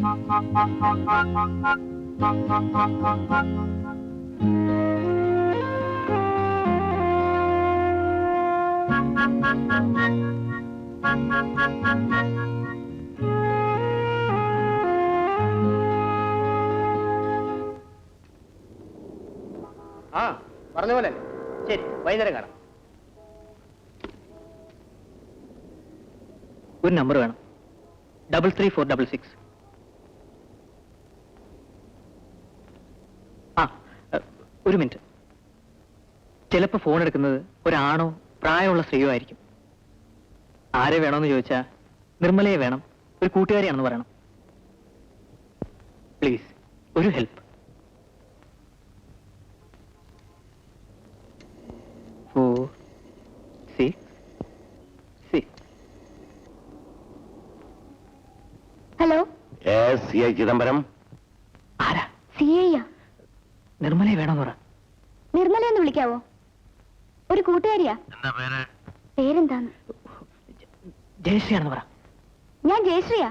ആ പറഞ്ഞ പോലെ ശരി, വൈകുന്നേരം കാണാം. ഒരു നമ്പർ വേണം, 33466. ആ, ഒരു മിനിറ്റ്. ചിലപ്പോൾ ഫോൺ എടുക്കുന്നത് ഒരാണോ പ്രായമുള്ള സ്ത്രീയോ ആയിരിക്കും. ആരെ വേണമെന്ന് ചോദിച്ചാൽ നിർമ്മലയെ വേണം, ഒരു കൂട്ടുകാരിയാണെന്ന് പറയണം. പ്ലീസ്, ഒരു ഹെൽപ്പ്. 4 6 6. Hello, CI Chidambaram. ആരാ? CI. നിർമ്മലയെ വേണമെന്ന് പറ. നിർമ്മലയെന്ന് വിളിക്കാവോ? ഒരു കൂട്ടുകാരിയാ. എന്താ പേര്? പേരെന്താന്ന്? ജയശ്രീയാണെന്ന് പറ. ഞാൻ ജയശ്രീയാ,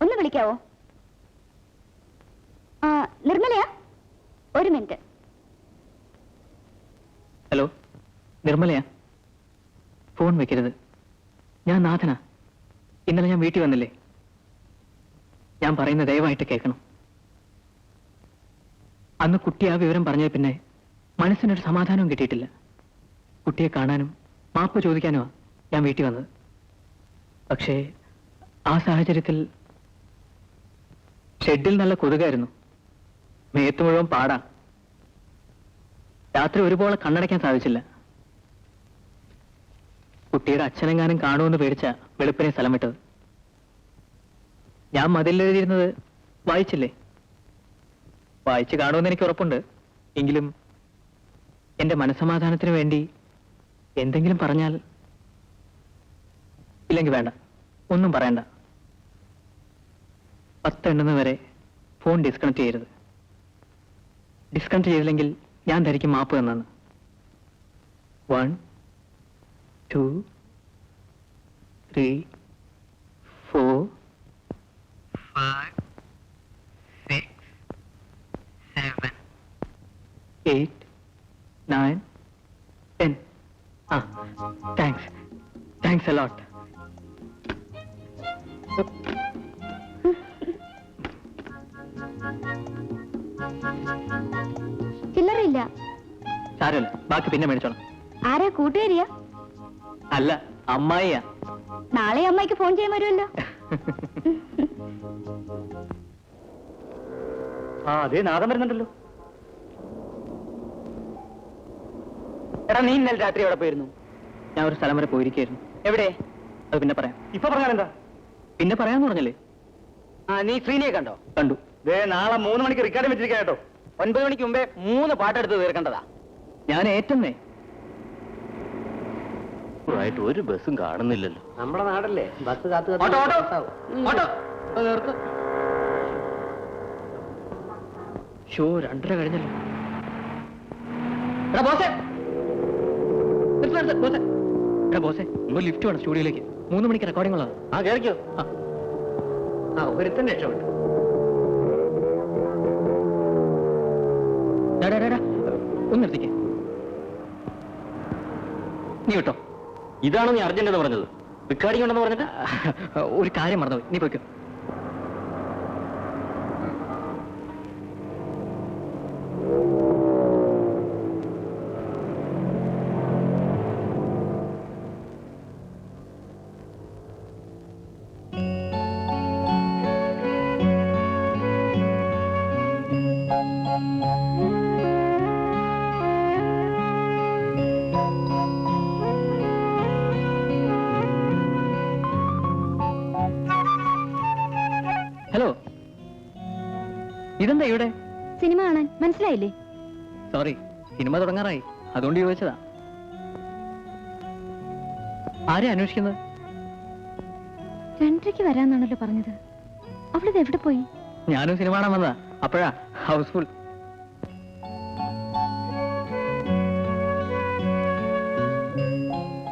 ഒന്ന് വിളിക്കാവോ? ആ, നിർമ്മലയാ, ഒരു മിനിറ്റ്. ഹലോ, നിർമ്മലയാ? ഫോൺ വെക്കരുത്. ഞാൻ നാഥനാ. ഇന്നലെ ഞാൻ വീട്ടിൽ വന്നില്ലേ? ഞാൻ പറയുന്ന ദയവായിട്ട് കേൾക്കണം. അന്ന് കുട്ടി ആ വിവരം പറഞ്ഞത് പിന്നെ മനസ്സിനൊരു സമാധാനവും കിട്ടിയിട്ടില്ല. കുട്ടിയെ കാണാനും മാപ്പ് ചോദിക്കാനുമാ ഞാൻ വീട്ടിൽ വന്നത്. പക്ഷേ ആ സാഹചര്യത്തിൽ ഷെഡിൽ നല്ല കൊതുകായിരുന്നു, മേത്ത് മുഴുവൻ പാടാ. രാത്രി ഒരുപോലെ കണ്ണടയ്ക്കാൻ സാധിച്ചില്ല. കുട്ടിയുടെ അച്ഛനെങ്ങാനും കാണുമെന്ന് പേടിച്ച വെളുപ്പിനെ സ്ഥലം വിട്ടത്. ഞാൻ മതിലെഴുതിയിരുന്നത് വായിച്ചില്ലേ? വായിച്ചു കാണുമെന്ന് എനിക്ക് ഉറപ്പുണ്ട്. എങ്കിലും എന്റെ മനസ്സമാധാനത്തിന് വേണ്ടി എന്തെങ്കിലും പറഞ്ഞാൽ. ഇല്ലെങ്കിൽ വേണ്ട, ഒന്നും പറയണ്ട. 10 എണ്ണുന്നത് വരെ ഫോൺ ഡിസ്കണക്ട് ചെയ്യരുത്. ഡിസ്കണക്ട് ചെയ്തില്ലെങ്കിൽ ഞാൻ ധരിക്കും മാപ്പ് എന്നാണ്. 1 2 3 4 5 6 7 8 9 10. Ah, thanks a lot. ചില്ലറയില്ല. സാരമില്ല, ബാക്കി പിന്നെ മേടിച്ചോളാം. ആരാ? കൂട്ടുകാരിയാ? അല്ല, അമ്മായിയാ. നാളെ അമ്മായിക്ക് ഫോൺ ചെയ്യാൻ വരുമല്ലോ. അതേ നാദം വരുന്നുണ്ടല്ലോ. എടാ, നീ ഇന്നലെ രാത്രി എവിടെ പോയിരുന്നു? ഞാൻ ഒരു സ്ഥലം വരെ പോയിരിക്കായിരുന്നു. എവിടെ? അത് പിന്നെ പറയാം. ഇപ്പൊ പറഞ്ഞാലെന്താ? പിന്നെ പറയാന്ന് പറഞ്ഞല്ലേ. നീ ശ്രീനിയെ കണ്ടോ? കണ്ടു. നാളെ 3 മണിക്ക് റിക്കാർഡ് വെച്ചിരിക്കാം കേട്ടോ. 9 മണിക്ക് മുമ്പേ 3 പാട്ടെടുത്ത് തീർക്കേണ്ടതാ. ഞാൻ ഏറ്റന്നേ. ഒരു ബസ്സും കാണുന്നില്ലല്ലോ. നമ്മുടെ നാടല്ലേ, ബസ് കാത്തു ഷോ 2:30 കഴിഞ്ഞല്ലോ. ബോസേ, ഒരു ലിഫ്റ്റ് വേണം സ്റ്റുഡിയോയിലേക്ക്. 3 മണിക്ക് റെക്കോർഡിംഗ് ഉള്ളത്. കേറിക്കോ. ഒരുത്തന്നെ രക്ഷപ്പെട്ടു. ഒന്ന് നിർത്തിക്കേ. നീ വിട്ടോ. ഇതാണോ നീ അർജന്റ് എന്ന് പറഞ്ഞത്? റിക്കാർഡിംഗ് ഉണ്ടെന്ന് പറഞ്ഞിട്ട്? ഒരു കാര്യം മറന്നു, നീ പോയിക്കോ. ഹലോ, ഇതെന്താ ഇവിടെ? സിനിമ കാണാൻ. മനസ്സിലായില്ലേ? സോറി, സിനിമ തുടങ്ങാറായി, അതുകൊണ്ട് ചോദിച്ചതാ. ആരെയാ അന്വേഷിക്കുന്നത്? 2:30 വരാന്നാണല്ലോ പറഞ്ഞത്. അവളിത് എവിടെ പോയി? ഞാനും സിനിമ കാണാൻ വന്നതാ, അപ്പോഴാ ഹൗസ്ഫുൾ.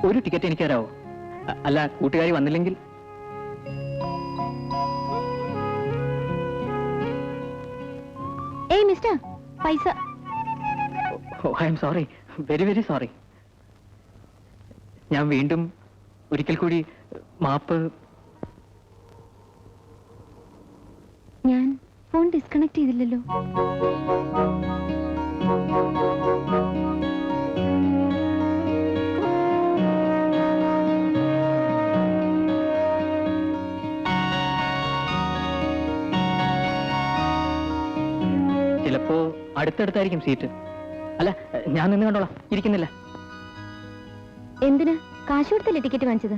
ഒരു ടിക്കറ്റ് എനിക്ക് തരാവോ? അല്ല, കൂട്ടുകാരി വന്നില്ലെങ്കിൽ? പോസ്റ്റാ, പൈസ. I am sorry, very very sorry. ഞാൻ വീണ്ടും ഒരിക്കൽ കൂടി മാപ്പ്. ഞാൻ ഫോൺ ഡിസ്കണക്ട് ചെയ്തില്ലല്ലോ. ചിലപ്പോ അടുത്തടുത്തായിരിക്കും സീറ്റ്. അല്ല, ഞാൻ നിന്ന് കണ്ടോളാം, ഇരിക്കുന്നില്ല. എന്തിന്? കാശ് കൊടുത്തല്ലേ ടിക്കറ്റ് വാങ്ങിച്ചത്?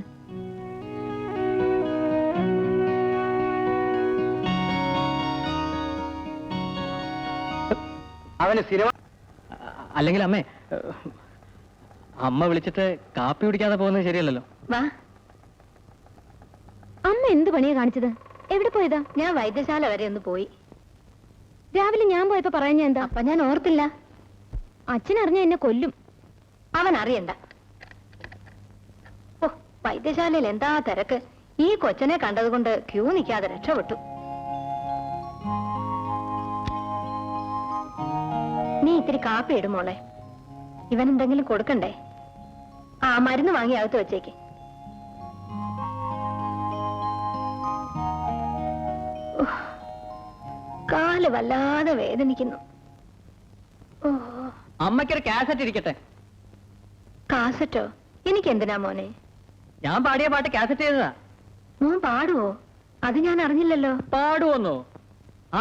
അവന് സിനിമ. അല്ലെങ്കിൽ അമ്മേ, അമ്മ വിളിച്ചിട്ട് കാപ്പി കുടിക്കാതെ പോകുന്നത് ശരിയല്ലല്ലോ. വാ. അമ്മ എന്ത് പണിയാ കാണിച്ചത്? എവിടെ പോയതാ? ഞാൻ വൈദ്യശാല വരെ ഒന്ന് പോയി. രാവിലെ ഞാൻ പോയപ്പോ പറയാൻ എന്താ? അപ്പൊ ഞാൻ ഓർത്തില്ല. അച്ഛൻ അറിഞ്ഞ എന്നെ കൊല്ലും. അവൻ അറിയണ്ട. ഓ, വൈദ്യശാലയിൽ എന്താ തിരക്ക്! ഈ കൊച്ചനെ കണ്ടതുകൊണ്ട് ക്യൂ നിൽക്കാതെ രക്ഷപ്പെട്ടു. നീ ഇത്തിരി കാപ്പി ഇടുമോളെ. ഇവൻ എന്തെങ്കിലും കൊടുക്കണ്ടേ? ആ മരുന്ന് വാങ്ങി അകത്ത് വെച്ചേക്ക്. കാല് വല്ലാതെ വേദനിക്കുന്നു. ഓ, അമ്മയ്ക്കൊരു കാസറ്റ് ഇരിക്കട്ടെ. കാസറ്റോ? എനിക്ക് എന്തിനാ മോനെ? ഞാൻ പാടിയ പാട്ട് കാസറ്റ് ചെയ്തതാ. മോൻ പാടുവോ? അത് ഞാൻ അറിഞ്ഞില്ലല്ലോ. പാടുവോന്നോ?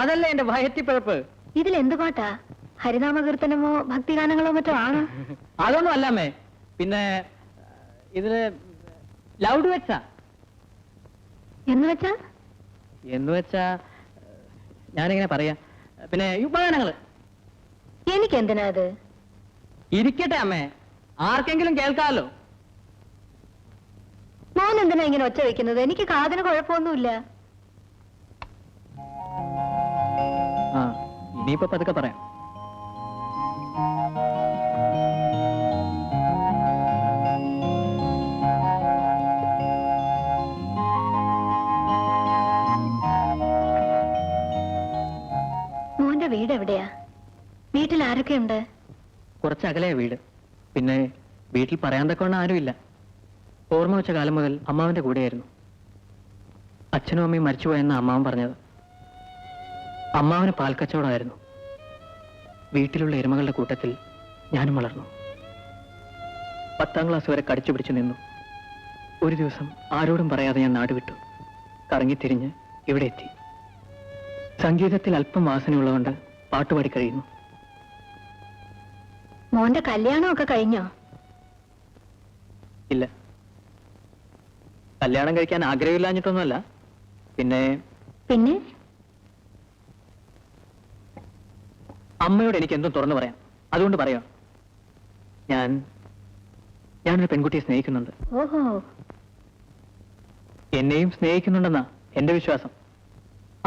അതല്ല എന്റെ വയറ്റിപ്പിഴപ്പ്. ഇതിലെന്ത് പാട്ടാ? ഹരിനാമകീർത്തനമോ ഭക്തിഗാനങ്ങളോ മറ്റോ ആണ്? അതൊന്നും അല്ലമ്മേ. പിന്നെ ഇതില് ലൗഡ് വെച്ചാ. എന്ന് വെച്ചാ ഞാനിങ്ങനെ പറയാ. പിന്നെ യുഗഗാനങ്ങള്. എനിക്ക് എന്തിനാ അത്? ഇരിക്കട്ടെ അമ്മേ, ആർക്കെങ്കിലും കേൾക്കാമല്ലോ. മോൻ എന്തിനാ ഇങ്ങനെ ഒച്ച വെക്കുന്നത്? എനിക്ക് കാതിന് കുഴപ്പമൊന്നുമില്ല. ആ, ഇനിയിപ്പോ പതുക്കെ പറയാം. മോന്റെ വീട് എവിടെയാ? വീട്ടിൽ ആരൊക്കെയുണ്ട്? കുറച്ച് അകലെയാ വീട്. പിന്നെ വീട്ടിൽ പറയാൻ തക്കവണ്ണം ആരുമില്ല. ഓർമ്മ വെച്ച കാലം മുതൽ അമ്മാവന്റെ കൂടെയായിരുന്നു. അച്ഛനും അമ്മയും മരിച്ചുപോയെന്ന അമ്മാവൻ പറഞ്ഞത്. അമ്മാവന് പാൽക്കച്ചവടമായിരുന്നു. വീട്ടിലുള്ള എരുമകളുടെ കൂട്ടത്തിൽ ഞാനും വളർന്നു. 10ാം ക്ലാസ് വരെ കടിച്ചു പിടിച്ചു നിന്നു. ഒരു ദിവസം ആരോടും പറയാതെ ഞാൻ നാട് വിട്ടു. കറങ്ങിത്തിരിഞ്ഞ് ഇവിടെ എത്തി. സംഗീതത്തിൽ അല്പം വാസനയുള്ളതുകൊണ്ട് പാട്ടുപാടി കഴിയുന്നു. മോന്റെ കല്യാണമൊക്കെ കഴിഞ്ഞോ? ഇല്ല, കല്യാണം കഴിക്കാൻ ആഗ്രഹമില്ലാഞ്ഞിട്ടൊന്നുമല്ല. പിന്നെ അമ്മയോട് എനിക്ക് എന്തും തുറന്നു പറയാം. അതുകൊണ്ട് പറയാം, ഞാനൊരു പെൺകുട്ടിയെ സ്നേഹിക്കുന്നുണ്ട്. ഓഹോ, എന്നെയും സ്നേഹിക്കുന്നുണ്ടെന്നാ എന്റെ വിശ്വാസം.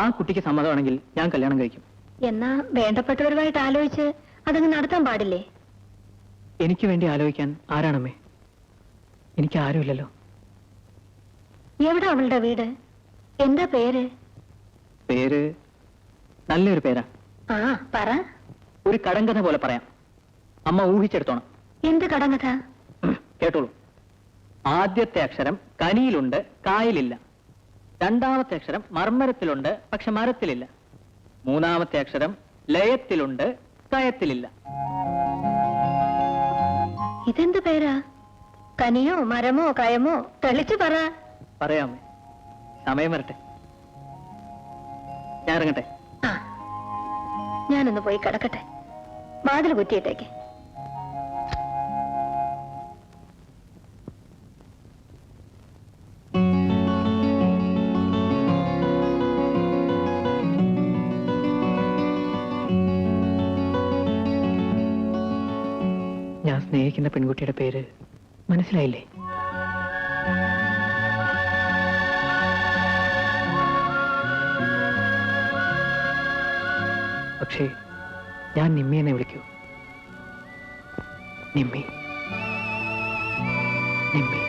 ആ കുട്ടിക്ക് സമ്മതമാണെങ്കിൽ ഞാൻ കല്യാണം കഴിക്കും. എന്നാ വേണ്ടപ്പെട്ടവരുമായിട്ട് ആലോചിച്ച് അതങ്ങ് നടത്താൻ പാടില്ലേ? എനിക്ക് വേണ്ടി ആലോചിക്കാൻ ആരാണമ്മേ? എനിക്ക് ആരുമില്ലല്ലോ. എവിടെ അവളുടെ വീട്? എന്താ പേര്? പേര് നല്ലൊരു പേരാ. ആ, പറ. ഒരു കടങ്കഥ പോലെ പറയാം. അമ്മ ഊഹിച്ചെടുത്തോണം. എന്ത് കടങ്കഥ? കേട്ടോളൂ. ആദ്യത്തെ അക്ഷരം കനിയിലുണ്ട്, കായിലില്ല. രണ്ടാമത്തെ അക്ഷരം മർമ്മരത്തിലുണ്ട്, പക്ഷെ മരത്തിലില്ല. മൂന്നാമത്തെ അക്ഷരം ലയത്തിലുണ്ട്, കയത്തിലില്ല. ഇതെന്ത് പേരാ? കനിയോ മരമോ കയമോ? തെളിച്ചു പറ. പറയാമേ, സമയം വരട്ടെ. ഞാൻ ഇറങ്ങട്ടെ. ആ, ഞാനൊന്ന് പോയി കിടക്കട്ടെ. വാതിൽ കുറ്റിയിട്ടേക്ക്. ഞാൻ സ്നേഹിക്കുന്ന പെൺകുട്ടിയുടെ പേര് മനസ്സിലായില്ലേ? പക്ഷേ ഞാൻ നിമ്മി എന്നെ വിളിക്കൂ. നിമ്മി, നിമ്മി.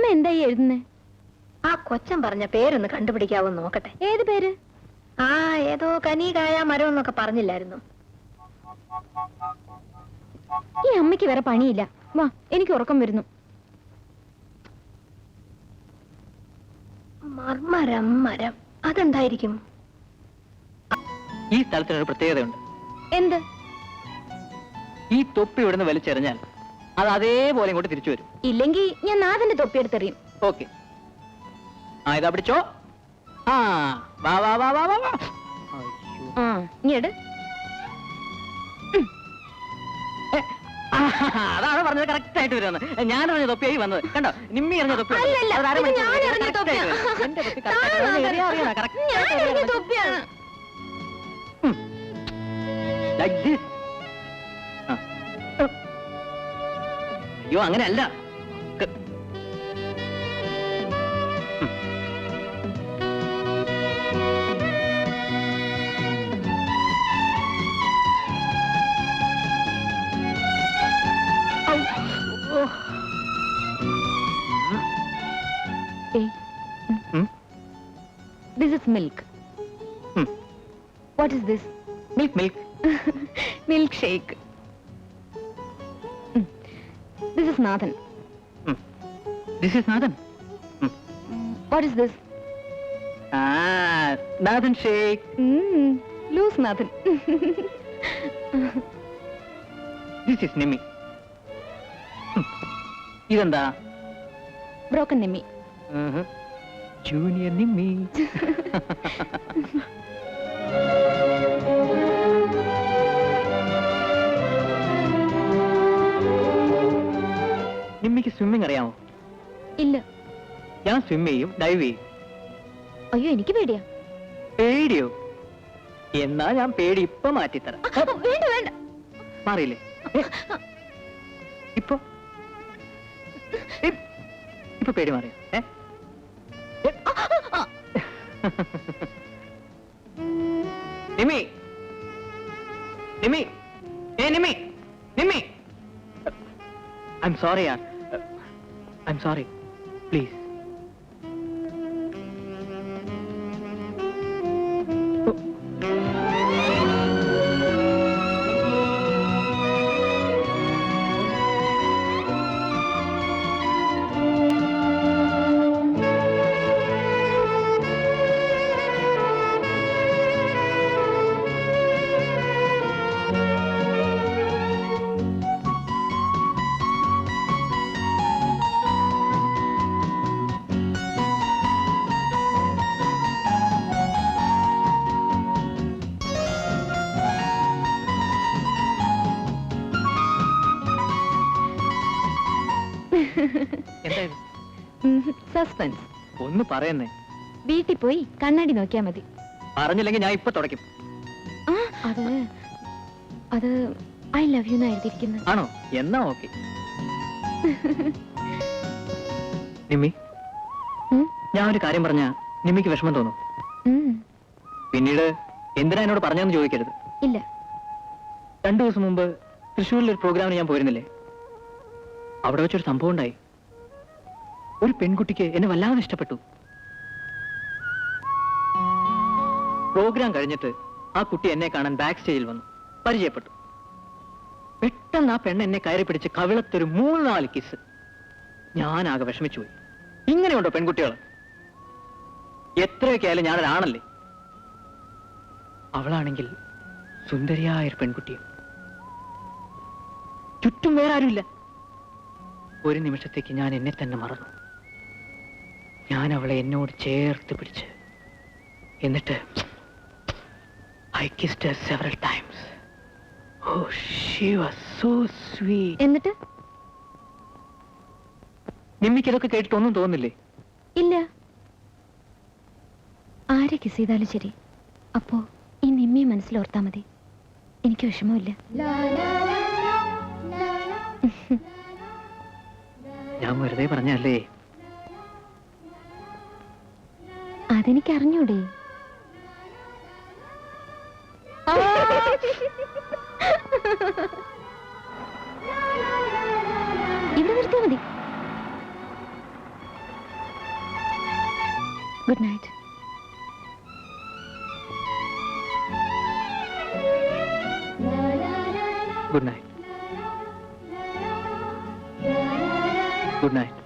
അമ്മ എന്തായി എഴുതുന്നേ? ആ കൊച്ചൻ പറഞ്ഞ പേരൊന്ന് കണ്ടുപിടിക്കാവോ നോക്കട്ടെ. ഏത് പേര്? ആ ഏതോ കനികായ മരം എന്നൊക്കെ പറഞ്ഞില്ലായിരുന്നു. ഈ അമ്മയ്ക്ക് വേറെ പണിയില്ല. വാ, എനിക്ക് ഉറക്കം വരുന്നു. മർമരം മരം അതെന്തായിരിക്കും? ഈ സ്ഥലത്തിനൊരു പ്രത്യേകതയുണ്ട്. എന്ത്? ഈ തൊപ്പി ഇവിടുന്ന് വലിച്ചെറിഞ്ഞാൽ അത് അതേപോലെ ഇങ്ങോട്ട് തിരിച്ചു വരും. ഇല്ലെങ്കിൽ ഞാൻ നാഥന്റെ തൊപ്പിയെടുത്തെറിയും. ഓക്കെ, ആ ഇതാ പിടിച്ചോ. ആ വാ വാ വാ വാ വാ വാ. അയ്യോ. ആ ഇങ്ങട്. അതാണ് പറഞ്ഞത്, കറക്റ്റ് ആയിട്ട് വരുന്നത്. ഞാൻ എറിഞ്ഞ തൊപ്പിയായി വന്നത് കണ്ടോ. നിമ്മി എറിഞ്ഞ തൊപ്പി അല്ലല്ല, ഇത് ഞാൻ എറിഞ്ഞ തൊപ്പിയാ. ഞാൻ എറിഞ്ഞ തൊപ്പിയാണ്. അയ്യോ അങ്ങനെയല്ല. This is milk. What is this? Milk. Milkshake. This is Nathan. This is Nathan. What is this? Nathan shake. Loose Nathan. This is Nimmi. ഇതെന്താ? Broken Nimmi. Junior Nimmi. നിമ്മിക്ക് സ്വിമ്മിംഗ് അറിയാമോ? ഇല്ല. ഞാൻ സ്വിം ചെയ്യും, ഡൈവ് ചെയ്യും. അയ്യോ എനിക്ക് പേടിയാ. പേടിയോ? എന്നാ ഞാൻ പേടി ഇപ്പൊ മാറ്റിത്തരാം. വേണ്ട വേണ്ട. മാറിയില്ലേ? ഇപ്പൊ ഇപ്പൊ പേടി മാറിയോ? Nimmi Nimmi Nimmi Nimmi I'm sorry, yaar. I'm sorry. Please. എന്തായത്? സസ്പെൻസ്. ഒന്ന് പറയുന്നേ. വീട്ടിൽ പോയി കണ്ണാടി നോക്കിയാ മതി. പറഞ്ഞില്ലെങ്കിൽ ഞാൻ ഇപ്പൊ തുടയ്ക്കും. അത് ഐ ലവ് യു എന്ന് എഴുതിയിരിക്കുന്നത്. ആണോ? എന്നാ ഓക്കെ. നിമ്മി, ഞാൻ ഒരു കാര്യം പറഞ്ഞ നിമ്മിക്ക് വിഷമം തോന്നും. പിന്നീട് എന്തിനാ എന്നോട് പറഞ്ഞെന്ന് ചോദിക്കരുത്. ഇല്ല. 2 ദിവസം മുമ്പ് തൃശ്ശൂരിൽ ഒരു പ്രോഗ്രാമിന് ഞാൻ പോയിരുന്നില്ലേ? അവിടെ വെച്ചൊരു സംഭവം ഉണ്ടായി. ഒരു പെൺകുട്ടിക്ക് എന്നെ വല്ലാതെ ഇഷ്ടപ്പെട്ടു. പ്രോഗ്രാം കഴിഞ്ഞിട്ട് ആ കുട്ടി എന്നെ കാണാൻ ബാക്ക് സ്റ്റേജിൽ വന്നു, പരിചയപ്പെട്ടു. പെട്ടെന്ന് ആ പെണ്ണ് എന്നെ കയറി പിടിച്ച് കവിളത്തൊരു 3-4 കിസ്. ഞാനാകെ വിഷമിച്ചു പോയി. ഇങ്ങനെയുണ്ടോ പെൺകുട്ടികൾ? എത്രയൊക്കെ ആയാലും ഞാനൊരാണല്ലേ. അവളാണെങ്കിൽ സുന്ദരിയായൊരു പെൺകുട്ടിയും. ചുറ്റും വേറെ ആരുമില്ല. ഒരു നിമിഷത്തേക്ക് ഞാൻ എന്നെ തന്നെ മറന്നു. ഞാൻ അവളെ എന്നോട് ചേർത്ത് പിടിച്ച് എന്നിട്ട് I kissed her several times. Oh, she was so sweet. എന്നിട്ട്? നിമ്മിക്ക് ഇതൊക്കെ കേട്ടിട്ട് ഒന്നും തോന്നില്ലേ? ഇല്ല. ആരെ കിസ് ചെയ്താലും ശരി, അപ്പോ ഈ നിമ്മിയെ മനസ്സിലോർത്താ മതി. എനിക്ക് വിഷമമില്ല. ഞാൻ വെറുതെ പറഞ്ഞല്ലേ. അതെനിക്ക് അറിഞ്ഞൂടെ? ഇവിടെ നിർത്തിയാ മതി. Good night. Good night. Good night.